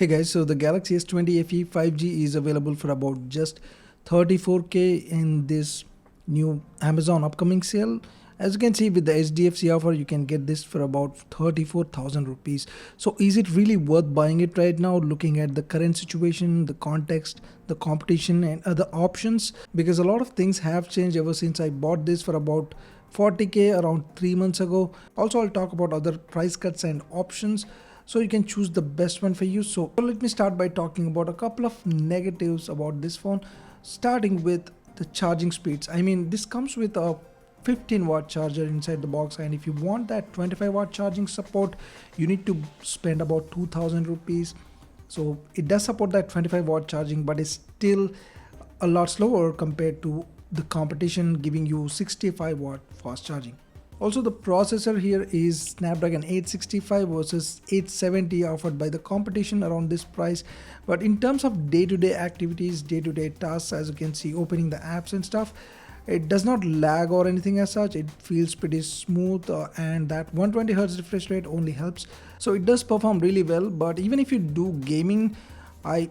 Hey guys, so the Galaxy S20 FE 5G is available for about just 34K in this new Amazon upcoming sale. As you can see with the SDFC offer, you can get this for about 34,000 rupees. So is it really worth buying it right now, looking at the current situation, the context, the competition and other options? Because a lot of things have changed ever since I bought this for about 40K around 3 months ago. Also, I'll talk about other price cuts and options, so you can choose the best one for you. So let me start by talking about a couple of negatives about this phone, starting with the charging speeds. I mean, this comes with a 15-watt charger inside the box, and if you want that 25-watt charging support, you need to spend about 2,000 rupees. So it does support that 25-watt charging, but it's still a lot slower compared to the competition giving you 65-watt fast charging. Also, the processor here is Snapdragon 865 versus 870 offered by the competition around this price. But in terms of day-to-day activities, day-to-day tasks, as you can see, opening the apps and stuff, it does not lag or anything as such. It feels pretty smooth, and that 120Hz refresh rate only helps. So it does perform really well. But even if you do gaming, I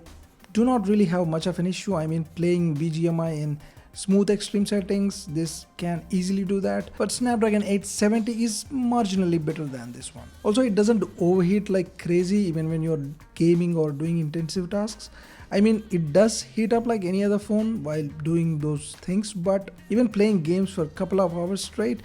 do not really have much of an issue. I mean, playing BGMI in smooth extreme settings, this can easily do that. But Snapdragon 870 is marginally better than this one. Also, it doesn't overheat like crazy even when you're gaming or doing intensive tasks. I mean, it does heat up like any other phone while doing those things, but even playing games for a couple of hours straight,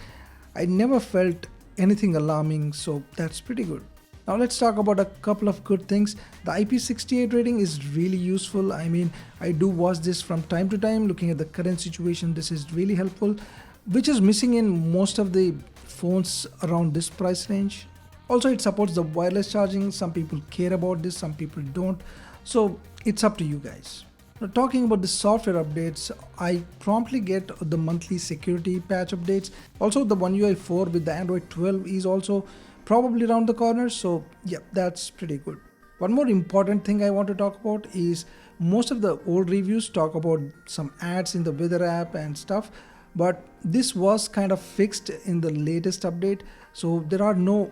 I never felt anything alarming, so that's pretty good. Now let's talk about a couple of good things. The IP68 rating is really useful. I mean, I do watch this from time to time. Looking at the current situation, this is really helpful, which is missing in most of the phones around this price range. Also, it supports the wireless charging. Some people care about this, some people don't. So it's up to you guys. Now, talking about the software updates, I promptly get the monthly security patch updates. Also, the One UI 4 with the Android 12 is also probably around the corner, so yeah, that's pretty good. One more important thing I want to talk about is most of the old reviews talk about some ads in the weather app and stuff, but this was kind of fixed in the latest update, so there are no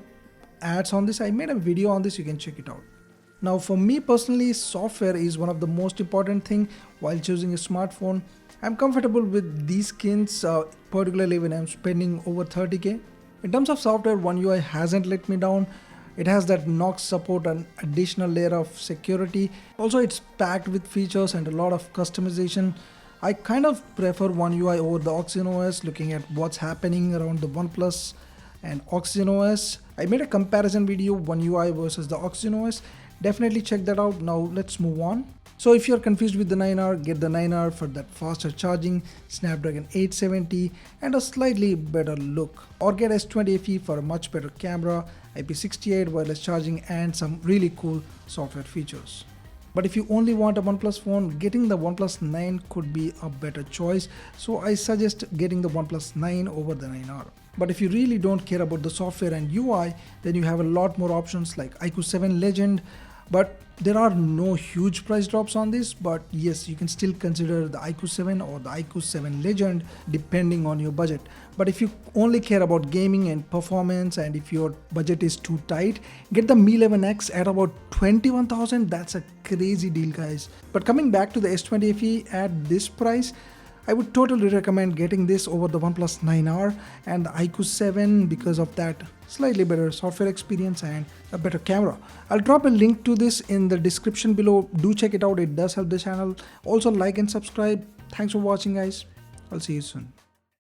ads on this. I made a video on this, you can check it out. Now for me personally, software is one of the most important thing while choosing a smartphone. I'm comfortable with these skins, particularly when I'm spending over 30K. In terms of software, One UI hasn't let me down. It has that Knox support and additional layer of security. Also, it's packed with features and a lot of customization. I kind of prefer One UI over the Oxygen OS, looking at what's happening around the OnePlus and Oxygen OS. I made a comparison video, One UI versus the Oxygen OS. Definitely check that out. Now let's move on. So if you're confused with the 9R, get the 9R for that faster charging, Snapdragon 870 and a slightly better look. Or get S20 FE for a much better camera, IP68 wireless charging and some really cool software features. But if you only want a OnePlus phone, getting the OnePlus 9 could be a better choice. So I suggest getting the OnePlus 9 over the 9R. But if you really don't care about the software and UI, then you have a lot more options like iQOO 7 Legend. But there are no huge price drops on this, but yes, you can still consider the iQOO 7 or the iQOO 7 Legend depending on your budget. But if you only care about gaming and performance, and if your budget is too tight, get the Mi 11X at about 21,000. That's a crazy deal, guys. But coming back to the S20 FE at this price, I would totally recommend getting this over the OnePlus 9R and the iQOO 7 because of that slightly better software experience and a better camera. I'll drop a link to this in the description below. Do check it out, it does help the channel. Also like and subscribe. Thanks for watching, guys. I'll see you soon.